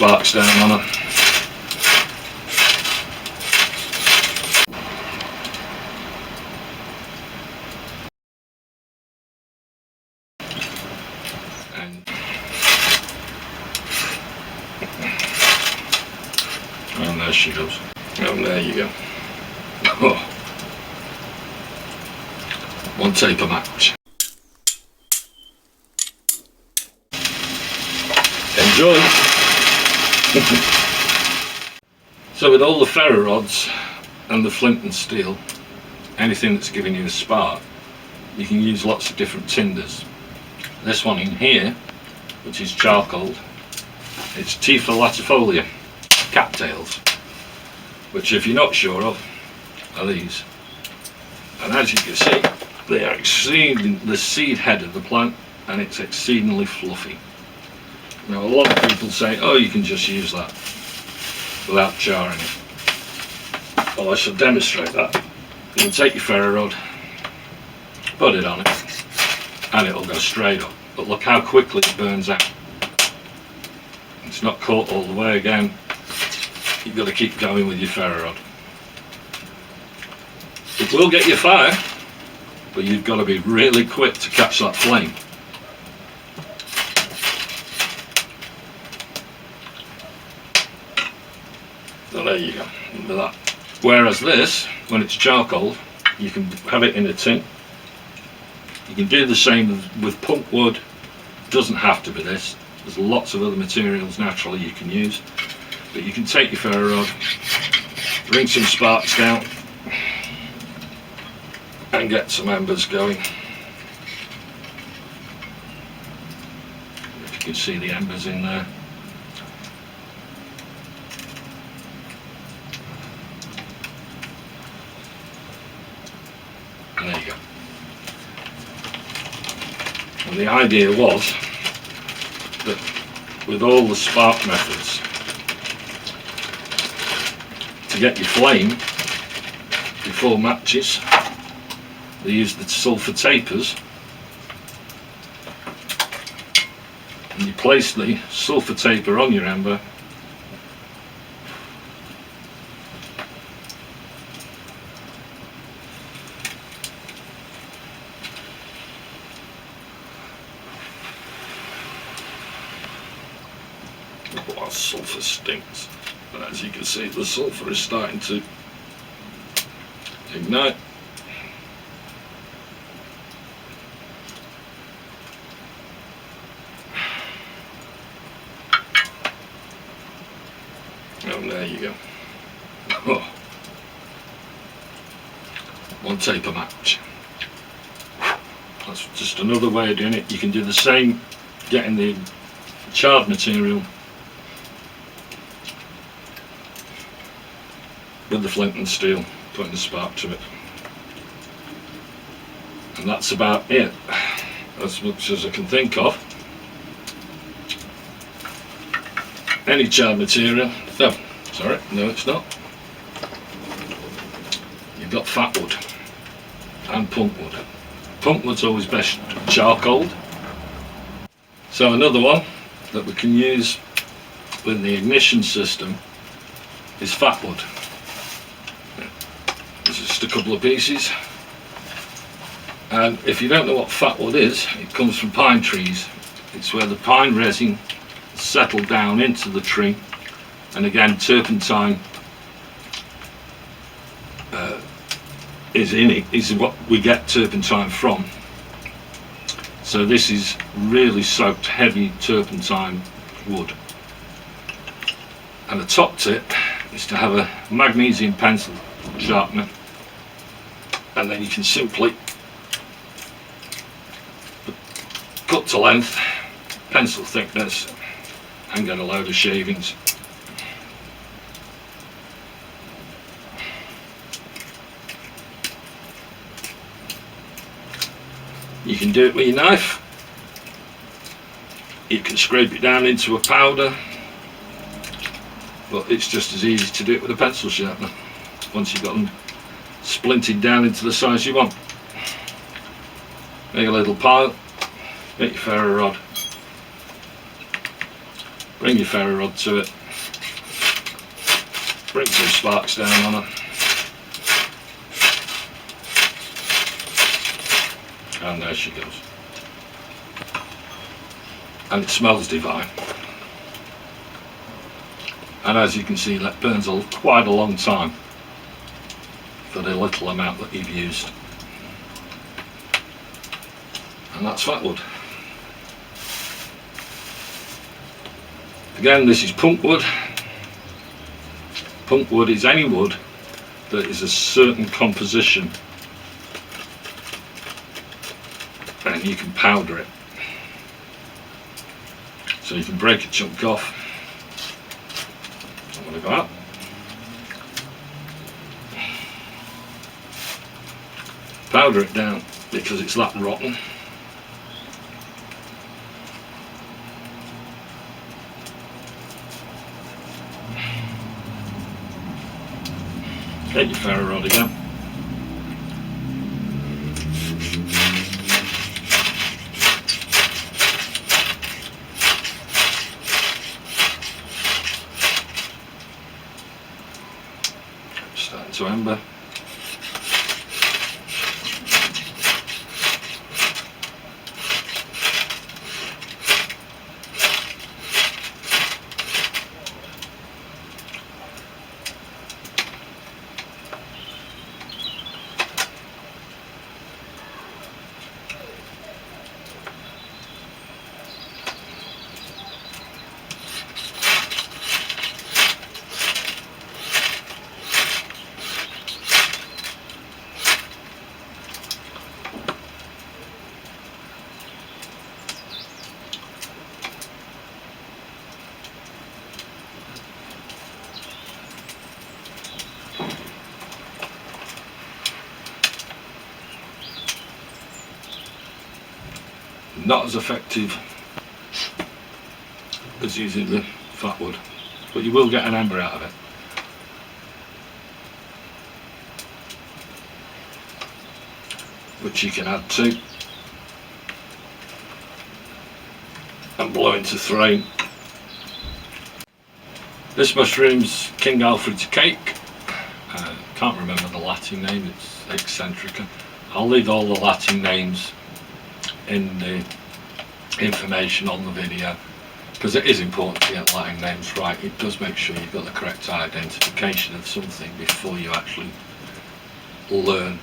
sparks down on her. And there she goes. And there you go. Oh. One taper match. Enjoy. So with all the ferro rods and the flint and steel, anything that's giving you a spark, you can use lots of different tinders. This one in here, which is charcoal, it's Tifa latifolia cattails, which if you're not sure of, are these. And as you can see, they are exceeding the seed head of the plant, and it's exceedingly fluffy. Now a lot of people say, oh, you can just use that without charring it. Well, I shall demonstrate that. You can take your ferro rod, put it on it, and it'll go straight up. But look how quickly it burns out. It's not caught all the way again. You've got to keep going with your ferro rod. It will get you fire, but you've got to be really quick to catch that flame. So there you go, with that. Whereas this, when it's charcoal, you can have it in a tin. You can do the same with punk wood. Doesn't have to be this. There's lots of other materials naturally you can use. But you can take your ferro rod, bring some sparks down, and get some embers going. If you can see the embers in there. And there you go. And the idea was that with all the spark methods, to get your flame before matches, they use the sulphur tapers, and you place the sulphur taper on your ember, oh, sulphur stinks, but as you can see, the sulphur is starting to ignite. And there you go. Oh. One taper match. That's just another way of doing it. You can do the same, getting the charred material with the flint and steel, putting the spark to it. And that's about it, as much as I can think of. Any charred material, no, sorry, no it's not. You've got fat wood and punk wood. Punk wood's always best charcoaled. So another one that we can use with the ignition system is fat wood. There's just a couple of pieces. And if you don't know what fat wood is, it comes from pine trees. It's where the pine resin settled down into the tree, and again turpentine is in it, is what we get turpentine from. So this is really soaked heavy turpentine wood, and the top tip is to have a magnesium pencil sharpener, and then you can simply cut to length, pencil thickness, and get a load of shavings. You can do it with your knife. You can scrape it down into a powder, but it's just as easy to do it with a pencil sharpener once you've got them splinted down into the size you want. Make a little pile, get your ferro rod, Bring your ferro rod to it, bring some sparks down on her, and there she goes. And it smells divine. And as you can see, that burns quite a long time for the little amount that you've used. And that's fat wood. Again, this is punk wood. Punk wood is any wood that is a certain composition, and you can powder it. So you can break a chunk off. I'm going to go out. Powder it down because it's that rotten. Get your ferro rod again. Starting to ember. Not as effective as using the fat wood, but you will get an ember out of it. Which you can add to and blow into flame. This mushroom's King Alfred's cake. Can't remember the Latin name, it's eccentrica. I'll leave all the Latin names in the information on the video, because it is important to get Latin names right. It does make sure you've got the correct identification of something before you actually learn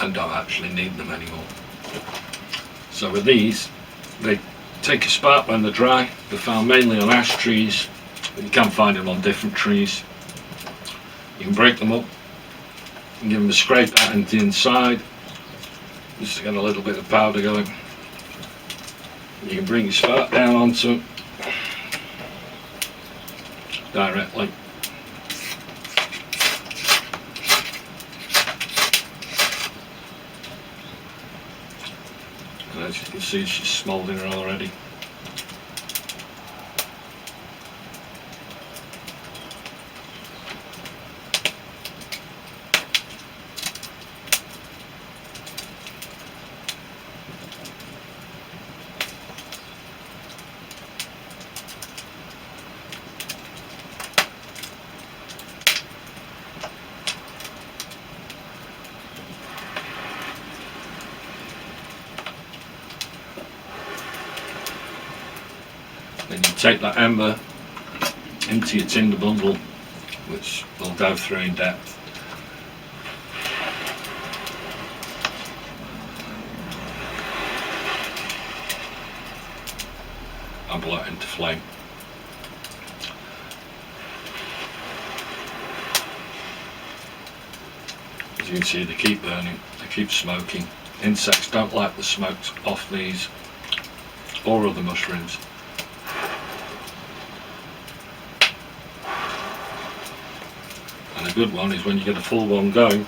and don't actually need them anymore. So with these, they take a spark when they're dry. They're found mainly on ash trees, but you can find them on different trees. You can break them up and give them a scrape out into the inside just to get a little bit of powder going. You can bring your spark down onto it directly. And as you can see, she's smouldering already. Then you take that ember into your tinder bundle, which we'll go through in depth. And blow it into flame. As you can see, they keep burning, they keep smoking. Insects don't like the smoke off these or other mushrooms. And a good one is when you get a full one going,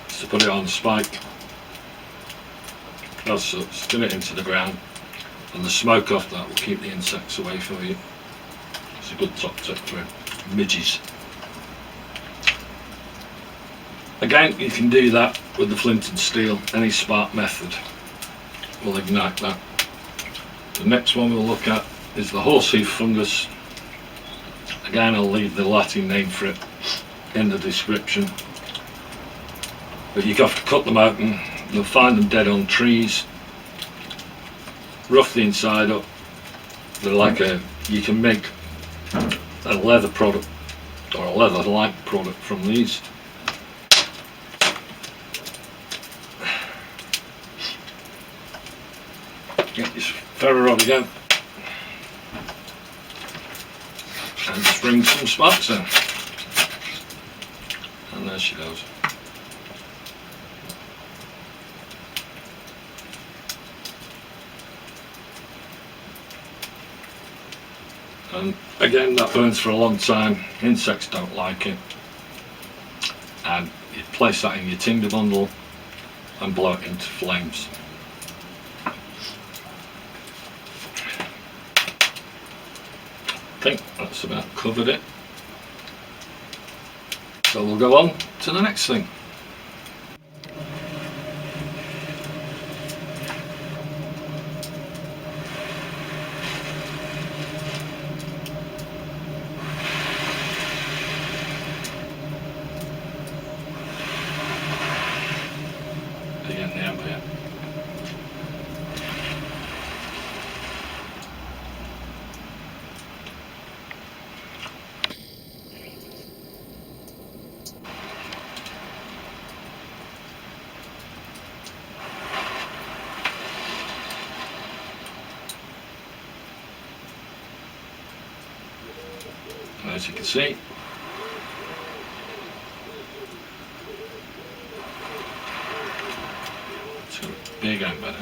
is to put it on a spike, as such, spin it into the ground, and the smoke off that will keep the insects away from you. It's a good top tip for midges. Again, you can do that with the flint and steel. Any spark method will ignite that. The next one we'll look at is the horsehoof fungus. Again, I'll leave the Latin name for it in the description. But you have to cut them out, and you'll find them dead on trees. Rough the inside up. They're like you can make a leather product or a leather-like product from these. Get this ferro rod again and just bring some sparks in, and there she goes. And again, that burns for a long time. Insects don't like it, and you place that in your tinder bundle and blow it into flames. I think that's about covered it. So we'll go on to the next thing. Again, the amp here. As you can see, it's got a big amp in it.